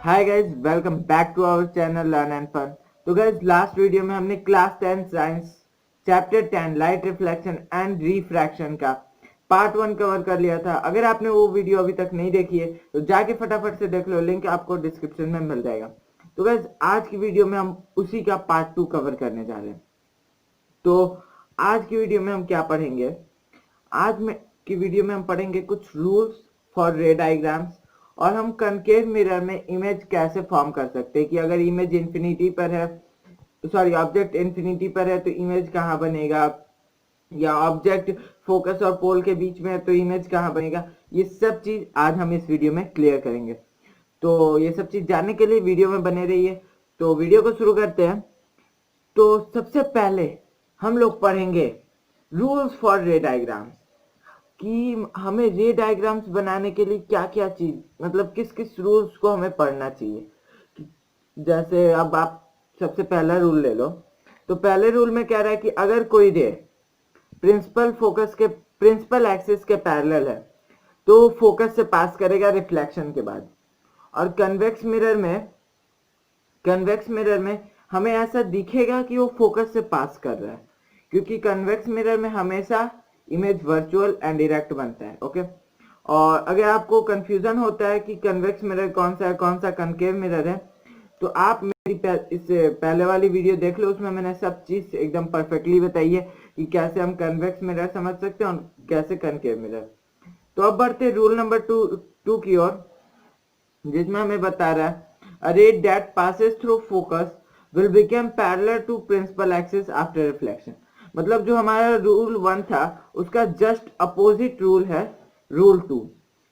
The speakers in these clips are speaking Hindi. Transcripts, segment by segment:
Hi guys, welcome back to our channel learn and fun. तो गाइज लास्ट वीडियो में हमने class 10 science chapter 10 light reflection and refraction का पार्ट 1 कवर कर लिया था। अगर आपने वो वीडियो अभी तक नहीं देखी है तो जाके फटाफट से देख लो, लिंक आपको डिस्क्रिप्शन में मिल जाएगा। तो गाइज आज की वीडियो में हम उसी का पार्ट 2 कवर करने जा रहे हैं। तो आज की वीडियो में हम क्या पढ़ेंगे? आज में की वीडियो में हम पढ़ेंगे कुछ रूल्स फॉर रे डायग्राम्स और हम कनकेव मिरर में इमेज कैसे फॉर्म कर सकते हैं कि अगर इमेज इंफिनिटी पर है, सॉरी ऑब्जेक्ट इंफिनिटी पर है तो इमेज कहाँ बनेगा, या ऑब्जेक्ट फोकस और पोल के बीच में है तो इमेज कहाँ बनेगा। ये सब चीज आज हम इस वीडियो में क्लियर करेंगे। तो ये सब चीज जानने के लिए वीडियो में बने रहिए। तो वीडियो को शुरू करते हैं। तो सबसे पहले हम लोग पढ़ेंगे रूल्स फॉर रे डायग्राम्स कि हमें रे डायग्राम्स बनाने के लिए क्या क्या चीज, मतलब किस किस रूल्स को हमें पढ़ना चाहिए। जैसे अब आप सबसे पहला रूल ले लो। तो पहले रूल में कह रहा है कि अगर कोई रे प्रिंसिपल एक्सिस के पैरेलल है तो फोकस से पास करेगा रिफ्लेक्शन के बाद। और कन्वेक्स मिरर में हमें ऐसा दिखेगा कि वो फोकस से पास कर रहा है, क्योंकि कन्वेक्स मिरर में हमेशा इमेज वर्चुअल एंड डायरेक्ट बनता है। ओके, और अगर आपको कंफ्यूजन होता है कि कन्वेक्स मिरर कौन सा है, कौन सा कनकेव मिरर है, तो आप मेरी इससे पहले वाली वीडियो देख लो। उसमें मैंने सब चीज एकदम परफेक्टली बताई है कि कैसे हम कन्वेक्स मिरर समझ सकते हैं और कैसे कनकेव मिरर। तो अब बढ़ते रूल नंबर टू की ओर, जिसमें हमें बता रहा है a ray that passes through focus will become parallel to principal axis after reflection। मतलब जो हमारा रूल 1 था उसका जस्ट अपोजिट रूल है रूल 2।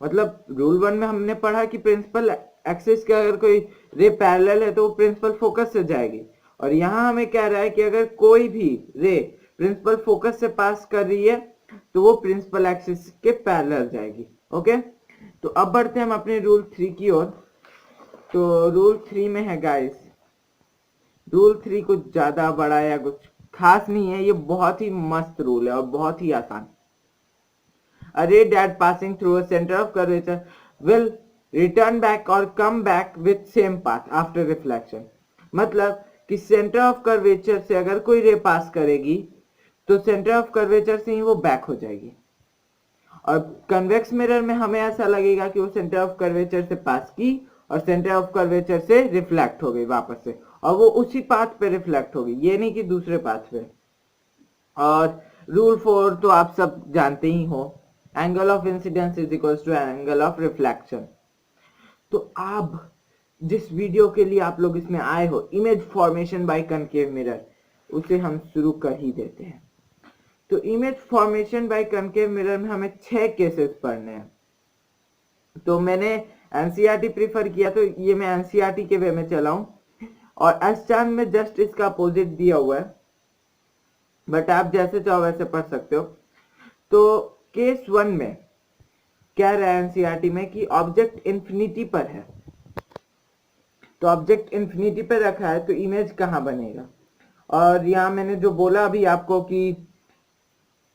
मतलब रूल 1 में हमने पढ़ा कि प्रिंसिपल एक्सिस के अगर कोई रे पैरेलल है तो वो प्रिंसिपल फोकस से जाएगी, और यहाँ हमें कह रहा है कि अगर कोई भी रे प्रिंसिपल फोकस से पास कर रही है तो वो प्रिंसिपल एक्सिस के पैरेलल जाएगी। ओके, तो अब बढ़ते हैं हम अपने रूल 3 की ओर। तो रूल 3 में है गाइस, रूल 3 कुछ ज्यादा बड़ा या कुछ खास नहीं है, ये बहुत ही मस्त रूल है और बहुत ही आसान। A ray that passing through a center of curvature will return back or come back with same path after reflection। मतलब कि सेंटर ऑफ कर्वेचर से अगर कोई रे पास करेगी तो सेंटर ऑफ कर्वेचर से ही वो बैक हो जाएगी, और कन्वेक्स मिरर में हमें ऐसा लगेगा कि वो सेंटर ऑफ कर्वेचर से पास की और सेंटर ऑफ कर्वेचर से रिफ्लेक्ट हो गई वापस से, और वो उसी पाथ पे रिफ्लेक्ट हो गई, ये नहीं कि दूसरे पाथ पे। और रूल 4 तो आप सब जानते ही हो, angle of incidence is equal to angle of reflection. तो अब जिस वीडियो के लिए आप लोग इसमें आए हो, image formation by concave mirror, उसे हम शुरू कर ही देते हैं। तो image formation by concave mirror में हमें 6 केसेस पढ़ने हैं। तो मैंने एनसीईआरटी प्रीफर किया, तो ये मैं एनसीईआरटी के वे में चला हूं, और एसचान में जस्ट इसका अपोजिट दिया हुआ है, बट आप जैसे चाहो वैसे पढ़ सकते हो। तो केस 1 में क्या रहा है एनसीईआरटी में कि ऑब्जेक्ट इंफिनिटी पर है, तो ऑब्जेक्ट इंफिनिटी पर रखा है तो इमेज कहां बनेगा। और यहाँ मैंने जो बोला अभी आपको कि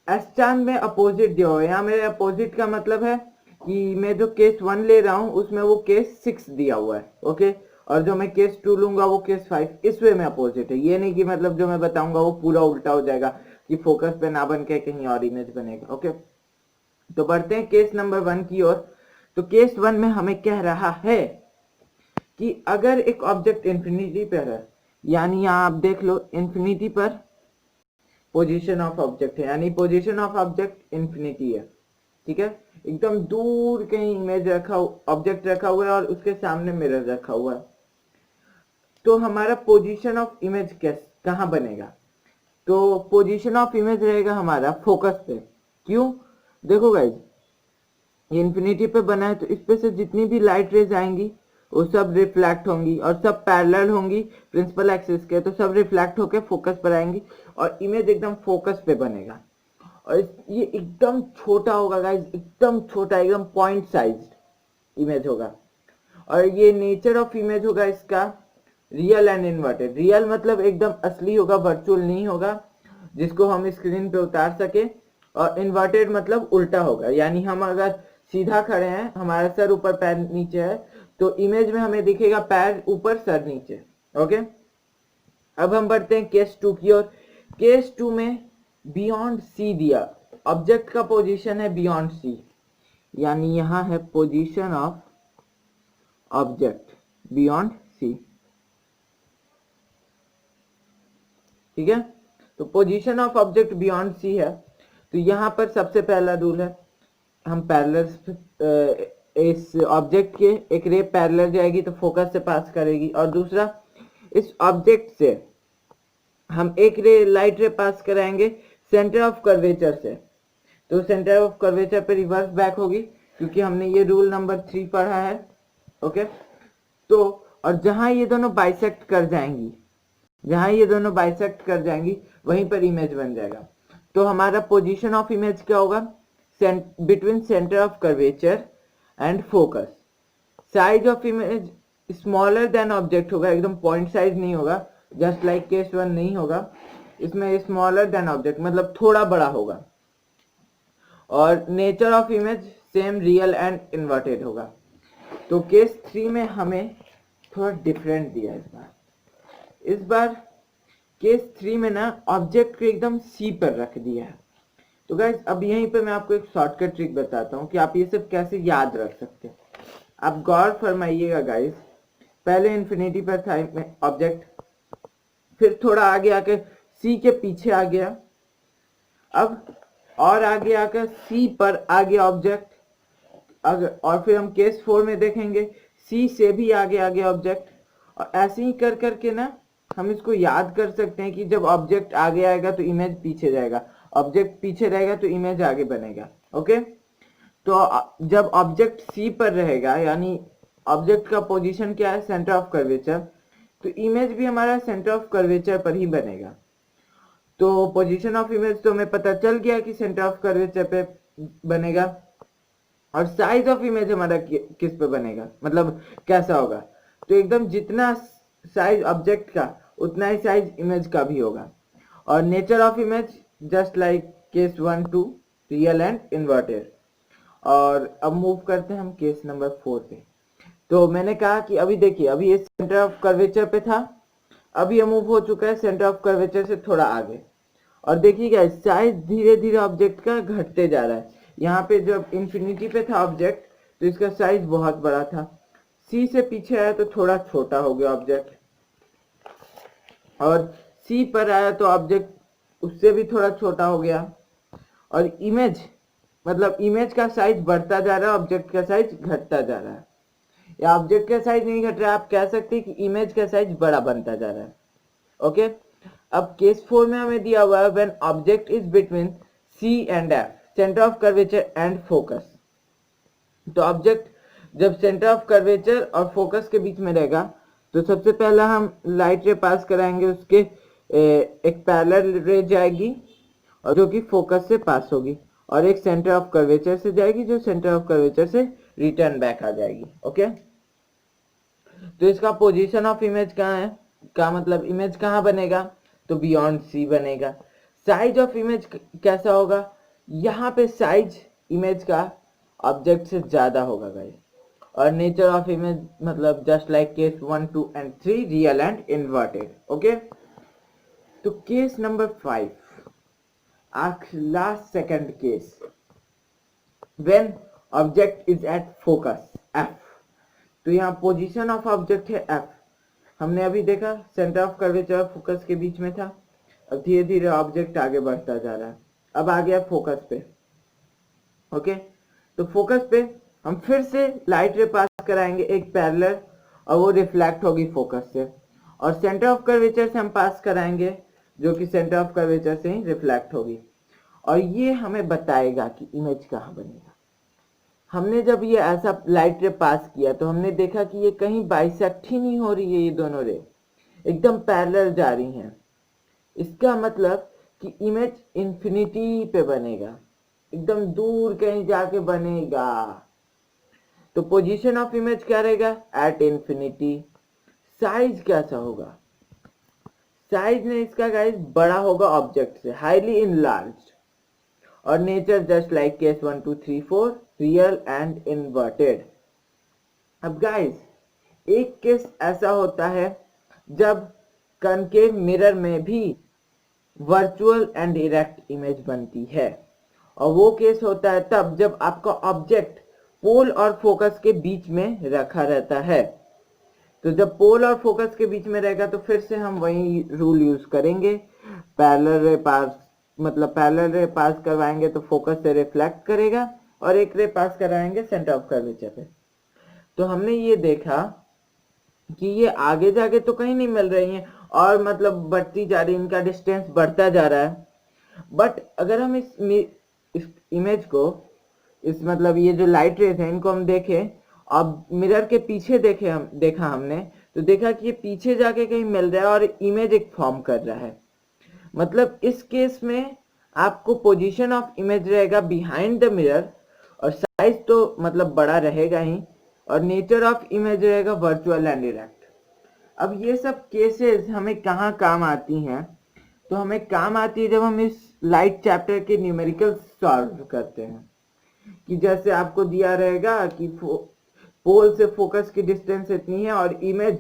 एसचान में अपोजिट दिया हुआ है, यहाँ मेरे अपोजिट का मतलब है कि मैं जो केस 1 ले रहा हूं उसमें वो केस 6 दिया हुआ है। ओके, और जो मैं केस 2 लूंगा वो केस 5, इस वे में अपोजिट है। ये नहीं कि मतलब जो मैं बताऊंगा वो पूरा उल्टा हो जाएगा कि फोकस पे ना बन के कहीं और इमेज बनेगा। ओके, तो बढ़ते हैं केस नंबर 1 की ओर। तो केस 1 में हमें कह रहा है कि अगर एक ऑब्जेक्ट इंफिनिटी पर है, यानी यहाँ आप देख लो इंफिनिटी पर पोजीशन ऑफ ऑब्जेक्ट है, यानी पोजीशन ऑफ ऑब्जेक्ट इंफिनिटी है। ठीक है, एकदम दूर कहीं इमेज ऑब्जेक्ट रखा हुआ है और उसके सामने मिरर रखा हुआ है, तो हमारा पोजीशन ऑफ इमेज कहां बनेगा? तो पोजीशन ऑफ इमेज रहेगा हमारा फोकस पे। क्यों? देखो गाइज, इंफिनिटी पे बना है तो इस पे से जितनी भी लाइट रेज आएंगी वो सब रिफ्लेक्ट होंगी और सब पैरेलल होंगी प्रिंसिपल एक्सिस के, तो सब रिफ्लेक्ट होके फोकस पर आएंगी और इमेज एकदम फोकस पे बनेगा। और ये एकदम छोटा होगा गाइज, एकदम छोटा, एकदम पॉइंट साइज्ड इमेज होगा। और ये नेचर ऑफ इमेज होगा इसका रियल एंड इन्वर्टेड। रियल मतलब एकदम असली होगा, वर्चुअल नहीं होगा जिसको हम स्क्रीन पे उतार सके, और इन्वर्टेड मतलब उल्टा होगा, यानी हम अगर सीधा खड़े हैं, हमारा सर ऊपर पैर नीचे है, तो इमेज में हमें दिखेगा पैर ऊपर सर नीचे। ओके, अब हम बढ़ते हैं केस 2 की ओर। केस 2 में बियॉन्ड सी दिया, ऑब्जेक्ट का पोजीशन है बियॉन्ड सी, यानी यहां है position of object beyond C. ठीक है, तो position of object beyond C है, तो यहां पर सबसे पहला रूल है, हम पैरेलल इस ऑब्जेक्ट के एक रे पैरेलल जाएगी तो फोकस से पास करेगी, और दूसरा इस ऑब्जेक्ट से हम एक रे लाइट रे पास कराएंगे सेंटर ऑफ कर्वेचर से, तो सेंटर ऑफ कर्वेचर पे रिवर्स बैक होगी, क्योंकि हमने ये रूल नंबर 3 पढ़ा है। ओके, तो और जहां ये दोनों बाइसेक्ट कर जाएंगी, जहां ये दोनों बाइसेक्ट कर जाएंगी वहीं पर इमेज बन जाएगा। तो हमारा पोजीशन ऑफ इमेज क्या होगा, between centre of curvature and focus. Size of image smaller than object होगा, एकदम पॉइंट साइज नहीं होगा, जस्ट लाइक केस 1 नहीं होगा, इसमें स्मॉलर देन ऑब्जेक्ट मतलब थोड़ा बड़ा होगा। और nature of image same real and inverted होगा। तो केस 3 में हमें थोड़ा डिफरेंट दिया इस बार केस 3 में ना ऑब्जेक्ट को एकदम सी पर रख दिया है। तो गाइस अब यहीं पे मैं आपको एक शॉर्टकट ट्रिक बताता हूँ कि आप ये सब कैसे याद रख सकते हैं। आप गौर फरमाइएगा गाइस, पहले इन्फिनिटी पर था ऑब्जेक्ट, फिर थोड़ा आगे आकर सी के पीछे आ गया, अब और आगे आकर सी पर आ गया ऑब्जेक्ट, अगर और फिर हम केस 4 में देखेंगे सी से भी आगे आगे ऑब्जेक्ट, और ऐसे ही कर करके ना हम इसको याद कर सकते हैं कि जब ऑब्जेक्ट आगे आएगा तो इमेज पीछे जाएगा, ऑब्जेक्ट पीछे रहेगा तो इमेज आगे बनेगा। ओके, तो जब ऑब्जेक्ट सी पर रहेगा, यानी ऑब्जेक्ट का पोजीशन क्या है, सेंटर ऑफ कर्वेचर, तो इमेज भी हमारा सेंटर ऑफ कर्वेचर पर ही बनेगा। तो पोजीशन ऑफ इमेज तो हमें पता चल गया कि सेंटर ऑफ कर्वेचर पे बनेगा, और साइज ऑफ इमेज हमारा किस पे बनेगा, मतलब कैसा होगा, तो एकदम जितना साइज ऑब्जेक्ट का उतना ही साइज इमेज का भी होगा। और nature of image just like case 1 2 real and inverted. और अब मूव करते हैं हम केस नंबर 4 पे। तो मैंने कहा कि अभी देखिए, अभी ये सेंटर ऑफ कर्वेचर पे था, अभी ये मूव हो चुका है सेंटर ऑफ कर्वेचर से थोड़ा आगे, और देखिएगा साइज धीरे धीरे ऑब्जेक्ट का घटते जा रहा है। यहाँ पे जब इंफिनिटी पे था ऑब्जेक्ट तो इसका साइज बहुत बड़ा था, सी से पीछे आया तो थोड़ा छोटा हो गया ऑब्जेक्ट, और सी पर आया तो ऑब्जेक्ट उससे भी थोड़ा छोटा हो गया, और इमेज मतलब इमेज का साइज बढ़ता जा रहा है, ऑब्जेक्ट का साइज घटता जा रहा है, या ऑब्जेक्ट का साइज नहीं घट रहा है, आप कह सकते हैं कि इमेज का साइज बड़ा बनता जा रहा है। ओके, अब केस 4 में हमें दिया हुआ है when object is between C and F, centre of curvature and focus. तो ऑब्जेक्ट जब सेंटर ऑफ कर्वेचर और फोकस के बीच में रहेगा तो सबसे पहला हम लाइट रे पास कराएंगे, उसके एक पैरेलल रे जाएगी और जो कि फोकस से पास होगी, और एक सेंटर ऑफ कर्वेचर से जाएगी जो सेंटर ऑफ कर्वेचर से रिटर्न बैक आ जाएगी। ओके, तो इसका पोजीशन ऑफ इमेज कहाँ है, का मतलब इमेज कहाँ बनेगा, तो बियॉन्ड सी बनेगा। साइज ऑफ इमेज कैसा होगा, यहाँ पे साइज इमेज का ऑब्जेक्ट से ज्यादा होगा गाइस। और नेचर ऑफ इमेज मतलब just like case 1 2 and 3 real and inverted. Okay, तो case number 5, last second case, when object is at focus F. तो यहाँ पोजीशन ऑफ ऑब्जेक्ट है एफ, हमने अभी देखा सेंटर ऑफ कर्वेचर और फोकस के बीच में था, अब धीरे धीरे ऑब्जेक्ट आगे बढ़ता जा रहा है, अब आ गया फोकस पे। ओके, तो फोकस पे हम फिर से लाइट रे पास कराएंगे एक पैरेलल, और वो रिफ्लेक्ट होगी फोकस से, और सेंटर ऑफ कर्वेचर से हम पास कराएंगे जो कि सेंटर ऑफ कर्वेचर से ही रिफ्लेक्ट होगी, और ये हमें बताएगा कि इमेज कहाँ बनेगा। हमने जब ये ऐसा लाइट रे पास किया तो हमने देखा कि ये कहीं बाइसेक्ट ही नहीं हो रही है, ये दोनों रे एकदम पैरेलल जा रही हैं। इसका मतलब कि इमेज इंफिनिटी पे बनेगा, एकदम दूर कहीं जाके बनेगा। तो पोजीशन ऑफ इमेज क्या रहेगा, एट इंफिनिटी। साइज कैसा होगा, साइज ने इसका गाइस बड़ा होगा ऑब्जेक्ट से, हाईली इनलार्ज। और nature just like case 1 2 3 4 real and inverted. अब गाइस एक केस ऐसा होता है जब कनकेव मिरर में भी वर्चुअल एंड इरेक्ट इमेज बनती है, और वो केस होता है तब जब आपका ऑब्जेक्ट पोल और फोकस के बीच में रखा रहता है। तो जब पोल और फोकस के बीच में रहेगा तो फिर से हम वही रूल यूज करेंगे, पैरेलल रे पास, मतलब पैरेलल रे पास करवाएंगे तो फोकस से रिफ्लेक्ट करेगा, और एक रे पास कराएंगे सेंटर ऑफ कर्वेचर पे। तो हमने ये देखा कि ये आगे जाके तो कहीं नहीं मिल रही हैं, और मतलब बढ़ती जा रही, इनका डिस्टेंस बढ़ता जा रहा है। बट अगर हम इस इमेज को, इस मतलब ये जो लाइट रेज है इनको हम देखें, अब मिरर के पीछे देखा हमने, तो देखा कि ये पीछे जाके कहीं मिल रहा है और इमेज एक फॉर्म कर रहा है। मतलब इस केस में आपको पोजीशन ऑफ इमेज रहेगा बिहाइंड द मिरर, और साइज तो मतलब बड़ा रहेगा ही, और नेचर ऑफ इमेज रहेगा वर्चुअल एंड इरेक्ट। अब ये सब केसेस हमें कहाँ काम आती हैं? तो हमें काम आती है जब हम इस लाइट चैप्टर के न्यूमेरिकल सॉल्व करते हैं, कि जैसे आपको दिया रहेगा कि पोल से फोकस की डिस्टेंस इतनी है और इमेज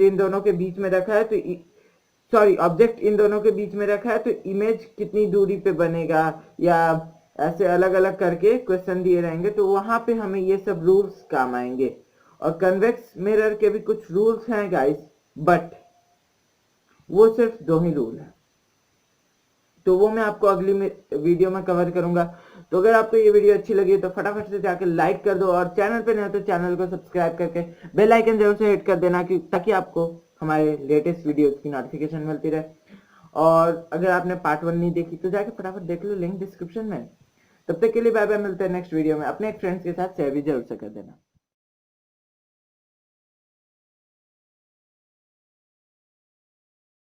इन दोनों के बीच में रखा है, तो ऑब्जेक्ट इन दोनों के बीच में रखा है, तो इमेज कितनी दूरी पे बनेगा, या ऐसे अलग अलग करके क्वेश्चन दिए रहेंगे, तो वहां पे हमें ये सब रूल्स काम आएंगे। और कन्वेक्स मिरर के भी कुछ रूल्स हैं गाइस, बट वो सिर्फ 2 ही रूल है, तो वो मैं आपको अगली वीडियो में कवर करूंगा। तो अगर आपको ये वीडियो अच्छी लगी तो फटाफट से जाकर लाइक कर दो, और चैनल पे नहीं हो तो चैनल को सब्सक्राइब करके बेल आइकन जरूर से हिट कर देना, कि ताकि आपको हमारे लेटेस्ट वीडियोस की नोटिफिकेशन मिलती रहे। और अगर आपने पार्ट 1 नहीं देखी तो जाके फटाफट देख लो, लिंक डिस्क्रिप्शन में। तब तक के लिए बाय बाय, मिलते हैं नेक्स्ट वीडियो में। अपने एक फ्रेंड्स के साथ शेयर भी जरूर से कर देना।